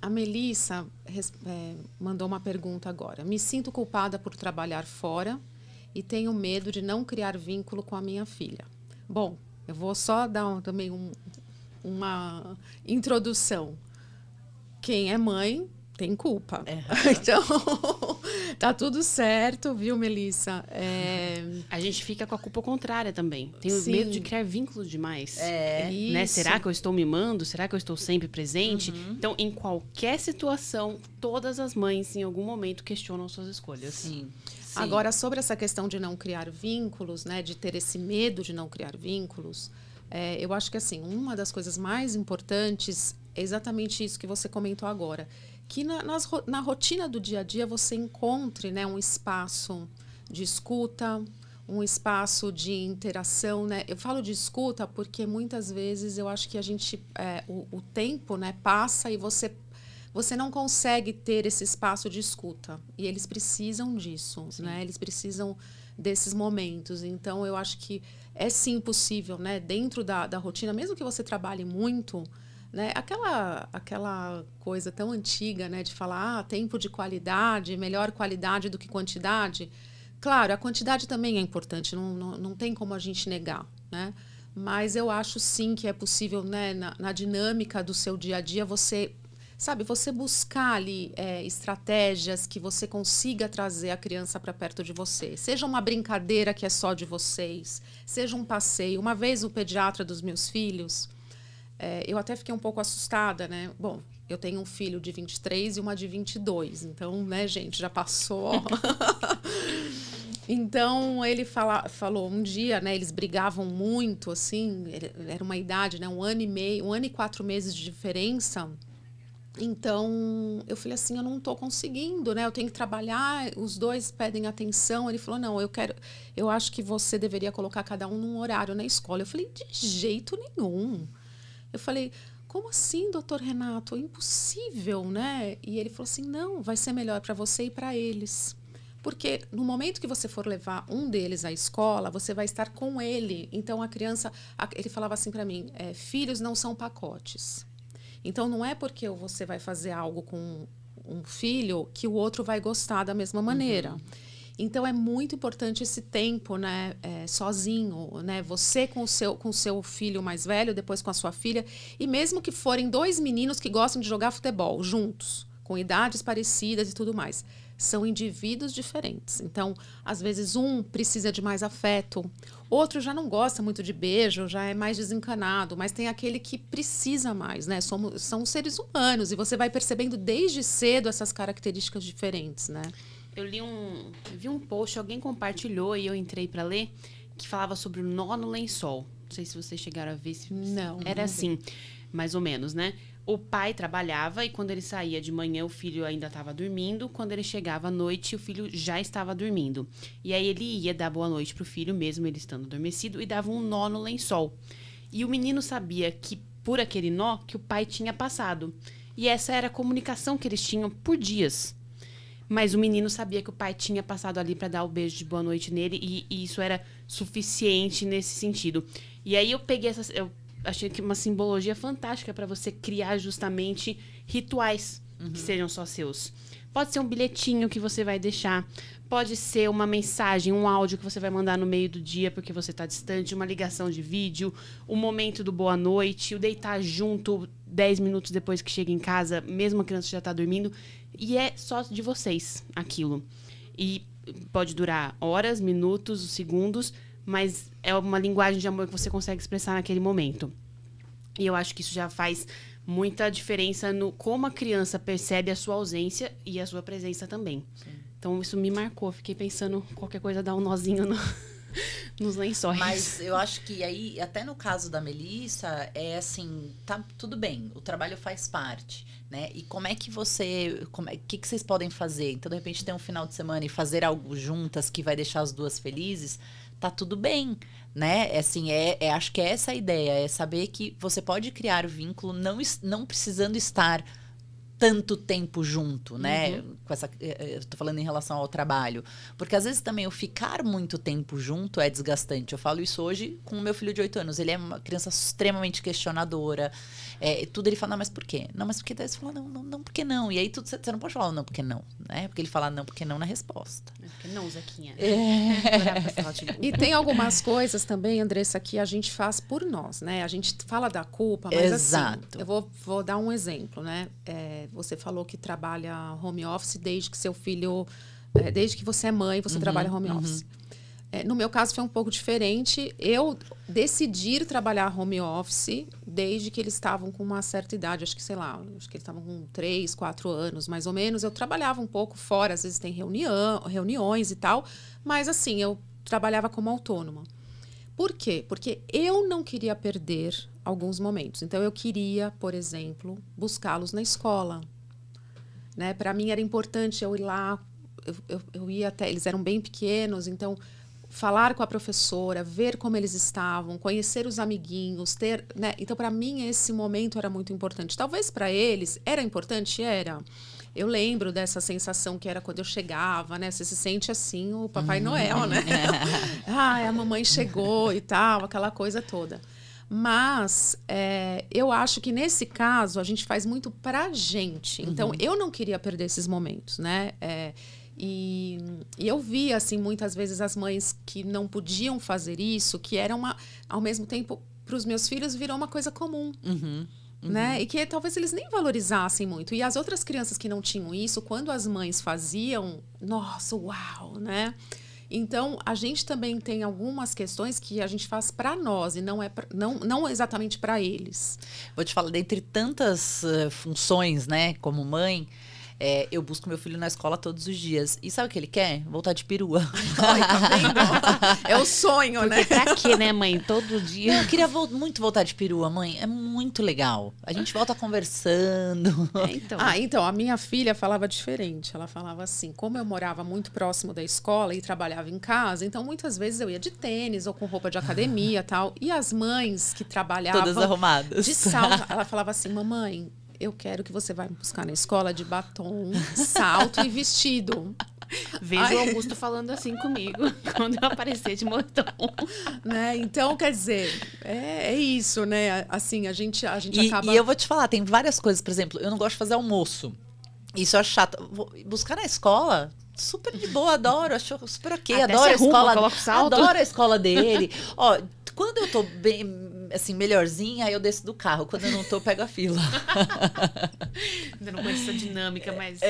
A Melissa mandou uma pergunta agora. Me sinto culpada por trabalhar fora e tenho medo de não criar vínculo com a minha filha. Bom, eu vou só dar também uma introdução. Quem é mãe tem culpa. Então, tá tudo certo, viu, Melissa? A gente fica com a culpa contrária também. Tenho medo de criar vínculos demais. Né? Será que eu estou mimando? Será que eu estou sempre presente? Então, em qualquer situação, todas as mães, em algum momento, questionam suas escolhas. Sim. Agora, sobre essa questão de não criar vínculos, né, de ter esse medo de não criar vínculos, eu acho que assim, uma das coisas mais importantes é exatamente isso que você comentou agora, que na rotina do dia a dia você encontre, né, um espaço de escuta, um espaço de interação, né? Eu falo de escuta porque muitas vezes eu acho que a gente, o tempo, né, passa e você não consegue ter esse espaço de escuta. E eles precisam disso, né? Eles precisam desses momentos. Então, eu acho que é sim possível, né? Dentro da rotina, mesmo que você trabalhe muito, né? Aquela coisa tão antiga, né? De falar, tempo de qualidade, melhor qualidade do que quantidade. Claro, a quantidade também é importante, não tem como a gente negar, né? Mas eu acho sim que é possível, né? Na dinâmica do seu dia a dia, você buscar ali estratégias que você consiga trazer a criança para perto de você. Seja uma brincadeira que é só de vocês, seja um passeio. Uma vez o pediatra dos meus filhos, eu até fiquei um pouco assustada, né? Bom, eu tenho um filho de 23 e uma de 22. Então, né, gente, já passou. Então, ele falou um dia, né? Eles brigavam muito, assim. Era uma idade, né? 1 ano e meio, 1 ano e 4 meses de diferença. Então, eu falei assim, eu não estou conseguindo, né? Eu tenho que trabalhar, os dois pedem atenção. Ele falou, não, eu acho que você deveria colocar cada um num horário na escola. Eu falei, de jeito nenhum. Eu falei, como assim, doutor Renato? É impossível, né? E ele falou assim, não, vai ser melhor para você e para eles. Porque no momento que você for levar um deles à escola, você vai estar com ele. Então, a criança... Ele falava assim para mim, filhos não são pacotes. Então, não é porque você vai fazer algo com um filho que o outro vai gostar da mesma maneira. Então, é muito importante esse tempo, né, sozinho, né? Você com o seu filho mais velho, depois com a sua filha. E mesmo que forem 2 meninos que gostam de jogar futebol juntos, com idades parecidas e tudo mais. São indivíduos diferentes. Então, às vezes, um precisa de mais afeto, outro já não gosta muito de beijo, já é mais desencanado, mas tem aquele que precisa mais, né? São seres humanos e você vai percebendo desde cedo essas características diferentes, né? Eu vi um post, alguém compartilhou e eu entrei para ler, que falava sobre o nó no lençol. Não sei se vocês chegaram a ver. Não. Era assim, mais ou menos, né? O pai trabalhava e quando ele saía de manhã, o filho ainda estava dormindo. Quando ele chegava à noite, o filho já estava dormindo. E aí ele ia dar boa noite pro filho, mesmo ele estando adormecido, e dava um nó no lençol. E o menino sabia que, por aquele nó, que o pai tinha passado. E essa era a comunicação que eles tinham por dias. Mas o menino sabia que o pai tinha passado ali para dar o beijo de boa noite nele e isso era suficiente nesse sentido. E aí eu peguei eu achei que uma simbologia fantástica para você criar justamente rituais que sejam só seus. Pode ser um bilhetinho que você vai deixar, pode ser uma mensagem, um áudio que você vai mandar no meio do dia porque você está distante, uma ligação de vídeo, o momento do boa noite, o deitar junto 10 minutos depois que chega em casa, mesmo a criança já está dormindo. E é só de vocês aquilo. E pode durar horas, minutos, segundos, mas é uma linguagem de amor que você consegue expressar naquele momento. E eu acho que isso já faz muita diferença no como a criança percebe a sua ausência e a sua presença também. Sim. Então, isso me marcou. Fiquei pensando, qualquer coisa dá um nozinho nos lençóis. Mas eu acho que aí, até no caso da Melissa, é assim, tá tudo bem, o trabalho faz parte, né? E como é que que vocês podem fazer? Então, de repente, ter um final de semana e fazer algo juntas que vai deixar as duas felizes, tá tudo bem, né? Assim, acho que é essa a ideia, é saber que você pode criar o vínculo não precisando estar tanto tempo junto, né? Com essa, eu tô falando em relação ao trabalho. Porque às vezes também o ficar muito tempo junto é desgastante. Eu falo isso hoje com o meu filho de 8 anos. Ele é uma criança extremamente questionadora. Tudo ele fala, não, mas por quê? Não, mas por quê? Daí você fala, não, por que não? E aí tudo, você não pode falar não, por que não? Né? Porque ele fala não, porque não na resposta. Porque não, Zequinha. E tem algumas coisas também, Andressa, que a gente faz por nós, né? A gente fala da culpa, mas Exato. assim, eu vou dar um exemplo, né? Você falou que trabalha home office desde que seu filho... desde que você é mãe, você trabalha home office. No meu caso foi um pouco diferente. Eu decidi trabalhar home office desde que eles estavam com uma certa idade. Acho que eles estavam com 3, 4 anos, mais ou menos. Eu trabalhava um pouco fora, às vezes tem reuniões e tal. Mas assim, eu trabalhava como autônoma. Por quê? Porque eu não queria perder alguns momentos. Então, eu queria, por exemplo, buscá-los na escola. Né? Para mim era importante eu ir lá, eu ia até... Eles eram bem pequenos, então... falar com a professora, ver como eles estavam, conhecer os amiguinhos, ter, né? Então, para mim, esse momento era muito importante. Talvez para eles era importante, era. Eu lembro dessa sensação que era quando eu chegava, né? Você se sente assim, o Papai Noel, né? A mamãe chegou e tal, aquela coisa toda. Mas eu acho que nesse caso a gente faz muito pra gente. Então, eu não queria perder esses momentos, né? E eu vi, assim, muitas vezes as mães que não podiam fazer isso, que era ao mesmo tempo, para os meus filhos, virou uma coisa comum. Né? E que talvez eles nem valorizassem muito. E as outras crianças que não tinham isso, quando as mães faziam, nossa, uau, né? Então, a gente também tem algumas questões que a gente faz para nós e não exatamente para eles. Vou te falar, dentre tantas funções, né, como mãe... eu busco meu filho na escola todos os dias. E sabe o que ele quer? Voltar de perua. Ai, tá vendo? É o sonho, né? Pra quê, né, mãe? Todo dia. Eu queria muito voltar de perua, mãe. É muito legal. A gente volta conversando. Então, a minha filha falava diferente. Ela falava assim, como eu morava muito próximo da escola e trabalhava em casa, então muitas vezes eu ia de tênis ou com roupa de academia e tal. E as mães que trabalhavam... todas arrumadas. De salto. Ela falava assim, mamãe... eu quero que você vá me buscar na escola de batom, salto e vestido. Vejo o Augusto falando assim comigo, quando eu aparecer de moletom. Né? Então, quer dizer, é isso, né? Assim, a gente acaba... E eu vou te falar, tem várias coisas. Por exemplo, eu não gosto de fazer almoço. Isso eu acho chato. Buscar na escola... super de boa, adoro, acho super ok, até adoro a escola, coloca o salto. Adoro a escola dele. Ó, quando eu tô bem, assim, melhorzinha, aí eu desço do carro. Quando eu não tô, eu pego a fila. Ainda não conheço essa dinâmica, mas...